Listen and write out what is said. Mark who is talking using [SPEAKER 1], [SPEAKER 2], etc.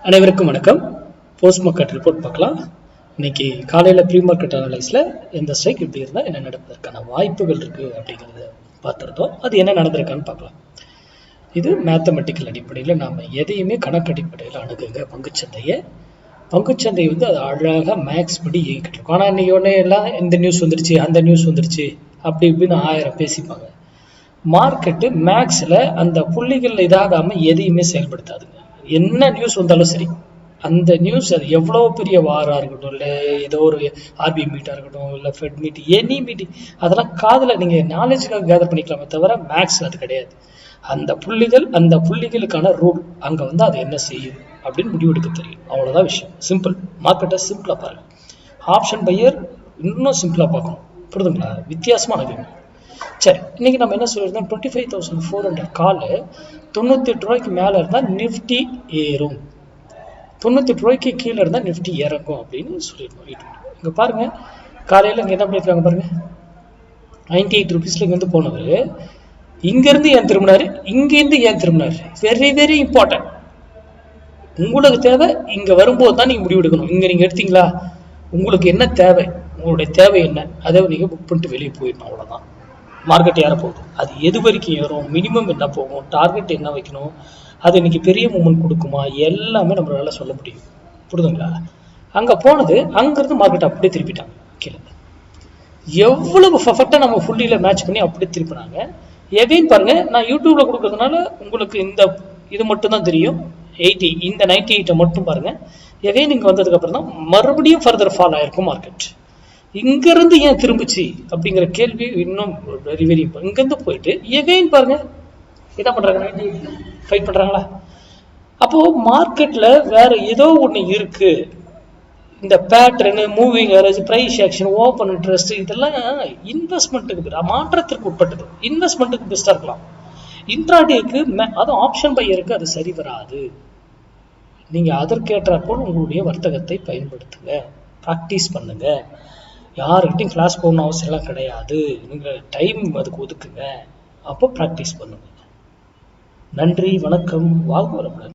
[SPEAKER 1] அனைவருக்கும் வணக்கம். Post market report பார்க்கலாம். இன்னைக்கு காலையில் ப்ரீ மார்க்கெட் அனலைஸில் எந்த ஸ்ட்ரைக் இப்படி இருந்தால் என்ன நடப்பதற்கான வாய்ப்புகள் இருக்குது அப்படிங்கிறத பார்த்துருந்தோம். அது என்ன நடந்திருக்கான்னு பார்க்கலாம். இது மேத்தமெட்டிக்கல் அடிப்படையில் நாம் எதையுமே கணக்கு அடிப்படையில் அணுகுங்க. பங்குச்சந்தை வந்து அது அழகாக மேக்ஸ் படி இயங்கிட்டு இருக்கும். ஆனால் இன்னைக்கு ஒன்றே எல்லாம் இந்த நியூஸ் வந்துருச்சு, அந்த நியூஸ் வந்துருச்சு, அப்படி இப்படின்னு 1000 பேசிப்பாங்க. மார்க்கெட்டு மேக்ஸில் அந்த புள்ளிகள் இதாகாமல் எதையுமே செயல்படுத்தாதுங்க. என்ன நியூஸ் வந்தாலும் சரி, அந்த நியூஸ் அது எவ்வளோ பெரிய வாராக இருக்கட்டும், இல்லை ஏதோ ஒரு ஆர்பிஐ மீட்டாக இருக்கட்டும், இல்லை ஃபெட் மீட்டிங், எனி மீட்டிங், அதெல்லாம் காதில் நீங்கள் நாலேஜுக்காக கேதர் பண்ணிக்கலாமே தவிர மேக்ஸ் அது கிடையாது. அந்த புள்ளிகளுக்கான ரூல் அங்கே வந்து அது என்ன செய்யும் அப்படின்னு முடிவெடுக்க தெரியும். அவ்வளோதான் விஷயம். சிம்பிள். மார்க்கெட்டை சிம்பிளாக பாருங்கள். ஆப்ஷன் பையர் இன்னும் சிம்பிளாக பார்க்கணும். புரிதுங்களா? வித்தியாசமாக அணுகுங்க. சரி, இன்னைக்கு நம்ம என்ன சொல்லியிருந்தோம், 25,400 காலு 98 ரூபாய்க்கு மேலே இருந்தால் நிஃப்டி ஏறும், 98 ரூபாய்க்கு கீழே இருந்தால் நிஃப்டி இறங்கும் அப்படின்னு சொல்லியிருந்தோம். இங்கே பாருங்கள், காலையில் இங்கே என்ன பண்ணியிருக்காங்க பாருங்கள். 98 ருபீஸில் இங்கேருந்து போனவர் இங்கேருந்து ஏன் திரும்பினார், இங்கேருந்து ஏன் திரும்பினார்? Very very important. உங்களுக்கு தேவை இங்கே வரும்போது தான் நீங்கள் முடிவெடுக்கணும். இங்கே நீங்கள் எடுத்தீங்களா, உங்களுக்கு என்ன தேவை, உங்களுடைய தேவை என்ன, அதை நீங்கள் புக் பண்ணிட்டு வெளியே போயிடணும். அவ்வளோதான். மார்க்கெட் ஏற போகுது, அது எது வரைக்கும் ஏறும், மினிமம் என்ன போகும், டார்கெட் என்ன வைக்கணும், அது இன்னைக்கு பெரிய மூமெண்ட் கொடுக்குமா, எல்லாமே நம்மளால சொல்ல முடியும். புரிதுங்களா? அங்கே போனது, அங்கேருந்து மார்க்கெட் அப்படியே திருப்பிட்டாங்க கீழே. எவ்வளவு பர்ஃபெக்டாக நம்ம ஃபுல்லியில் மேட்ச் பண்ணி அப்படியே திருப்பினாங்க. எகைன் பாருங்க, நான் யூடியூப்ல கொடுக்கறதுனால உங்களுக்கு இது மட்டும் தான் தெரியும். 80 இந்த 98 மட்டும் பாருங்க. எகைன் இங்கே வந்ததுக்கு அப்புறம் தான் மறுபடியும் ஃபர்தர் ஃபால் ஆயிருக்கும் மார்க்கெட். இங்கிருந்து ஏன் திரும்பிச்சு அப்படிங்கிற கேள்வி இன்னும் வெரி வெரி இம்பார்ட்டன்ட். இங்கிருந்து போயிட்டு எகைன் பாருங்க என்ன பண்றாங்க, ஃபைட் பண்றாங்களா? அப்போ மார்க்கெட்ல வேற ஏதோ ஒண்ணு இருக்கு. இந்த pattern, moving average, price action, open interest, இதெல்லாம் இன்வெஸ்ட்மெண்ட்டுக்கு மாற்றத்திற்கு உட்பட்டது. இன்வெஸ்ட்மெண்ட்டுக்கு பெஸ்டா இருக்கலாம். இன்ட்ராடேக்கு அதுவும் ஆப்ஷன் பையருக்கு அது சரி வராது. நீங்க அதற்கேற்றாற்போல் உங்களுடைய வர்த்தகத்தை பயன்படுத்துங்க, ப்ராக்டிஸ் பண்ணுங்க. யாருக்கிட்டையும் கிளாஸ் போகணும் அவசியம்லாம் கிடையாது. நீங்கள் டைம் அதுக்கு ஒதுக்குங்க, அப்போ ப்ராக்டிஸ் பண்ணுங்க. நன்றி, வணக்கம், வாழ்க வளமுடன்.